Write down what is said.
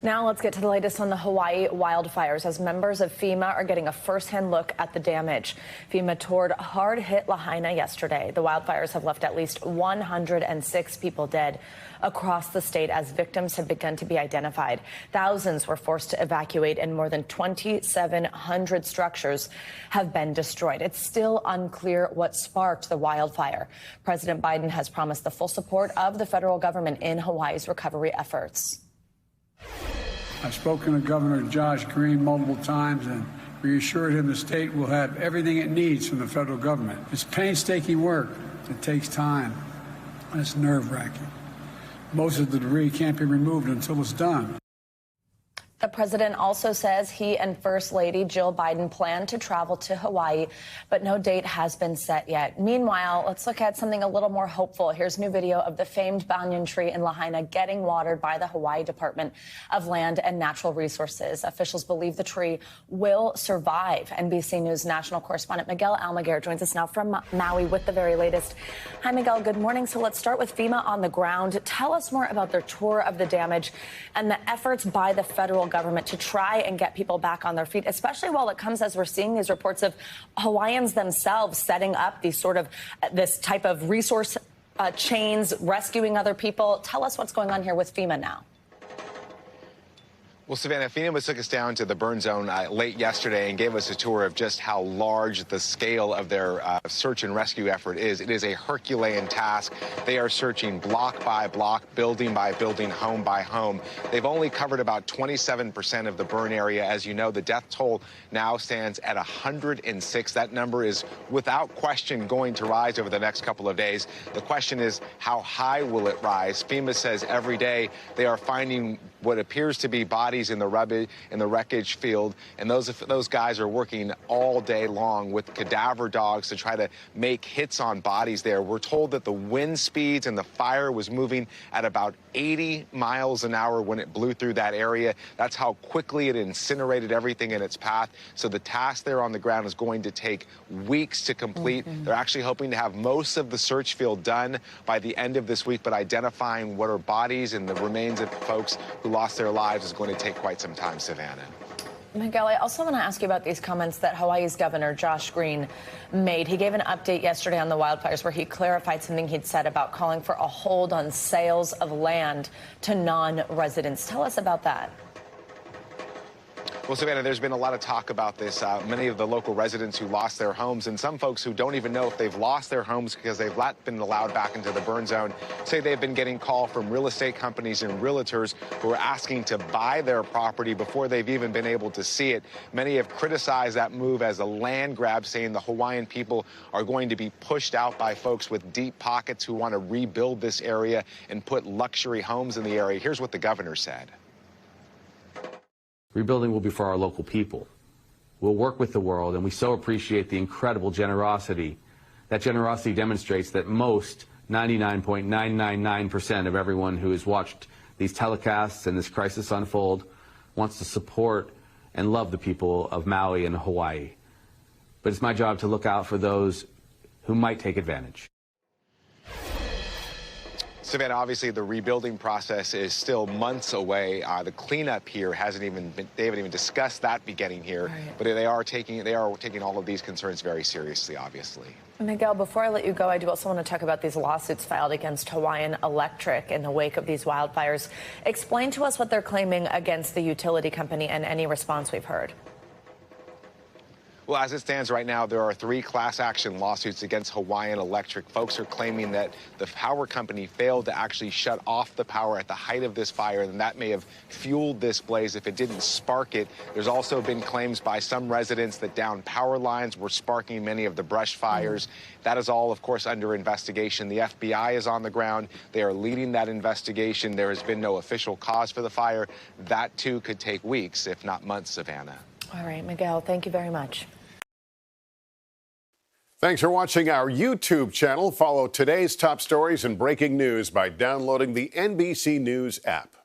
Now let's get to the latest on the Hawaii wildfires as members of FEMA are getting a first-hand look at the damage. FEMA toured hard-hit Lahaina yesterday. The wildfires have left at least 106 people dead across the state as victims have begun to be identified. Thousands were forced to evacuate and more than 2,700 structures have been destroyed. It's still unclear what sparked the wildfire. President Biden has promised the full support of the federal government in Hawaii's recovery efforts. I've spoken to Governor Josh Green multiple times and reassured him the state will have everything it needs from the federal government. It's painstaking work. It takes time. And it's nerve-wracking. Most of the debris can't be removed until it's done. The president also says he and First Lady Jill Biden plan to travel to Hawaii, but no date has been set yet. Meanwhile, let's look at something a little more hopeful. Here's new video of the famed banyan tree in Lahaina getting watered by the Hawaii Department of Land and Natural Resources. Officials believe the tree will survive. NBC News national correspondent Miguel Almaguer joins us now from Maui with the very latest. Hi, Miguel. Good morning. So let's start with FEMA on the ground. Tell us more about their tour of the damage and the efforts by the federal government to try and get people back on their feet, especially while it comes as we're seeing these reports of Hawaiians themselves setting up this type of resource chains, rescuing other people. Tell us what's going on here with FEMA now. Well, Savannah, FEMA took us down to the burn zone late yesterday and gave us a tour of just how large the scale of their search and rescue effort is. It is a Herculean task. They are searching block by block, building by building, home by home. They've only covered about 27% of the burn area. As you know, the death toll now stands at 106. That number is without question going to rise over the next couple of days. The question is, how high will it rise? FEMA says every day they are finding what appears to be bodies in the wreckage field, and those guys are working all day long with cadaver dogs to try to make hits on bodies there. We're told that the wind speeds and the fire was moving at about 80 miles an hour when it blew through that area. That's how quickly it incinerated everything in its path. So the task there on the ground is going to take weeks to complete. They're actually hoping to have most of the search field done by the end of this week, but identifying what are bodies and the remains of folks who lost their lives is going to take quite some time, Savannah. Miguel, I also want to ask you about these comments that Hawaii's Governor Josh Green made. He gave an update yesterday on the wildfires where he clarified something he'd said about calling for a hold on sales of land to non-residents. Tell us about that. Well, Savannah, there's been a lot of talk about this. Many of the local residents who lost their homes and some folks who don't even know if they've lost their homes because they've not been allowed back into the burn zone say they've been getting calls from real estate companies and realtors who are asking to buy their property before they've even been able to see it. Many have criticized that move as a land grab, saying the Hawaiian people are going to be pushed out by folks with deep pockets who want to rebuild this area and put luxury homes in the area. Here's what the governor said. Rebuilding will be for our local people. We'll work with the world, and we so appreciate the incredible generosity. That generosity demonstrates that most, 99.999% of everyone who has watched these telecasts and this crisis unfold wants to support and love the people of Maui and Hawaii. But it's my job to look out for those who might take advantage. Savannah, obviously the rebuilding process is still months away. The cleanup here they haven't even discussed that beginning here, right. But they are taking all of these concerns very seriously, obviously. Miguel, before I let you go, I do also want to talk about these lawsuits filed against Hawaiian Electric in the wake of these wildfires. Explain to us what they're claiming against the utility company and any response we've heard. Well, as it stands right now, there are 3 class action lawsuits against Hawaiian Electric. Folks are claiming that the power company failed to actually shut off the power at the height of this fire, and that may have fueled this blaze if it didn't spark it. There's also been claims by some residents that downed power lines were sparking many of the brush fires. That is all, of course, under investigation. The FBI is on the ground. They are leading that investigation. There has been no official cause for the fire. That, too, could take weeks, if not months, Savannah. All right, Miguel, thank you very much. Thanks for watching our YouTube channel. Follow today's top stories and breaking news by downloading the NBC News app.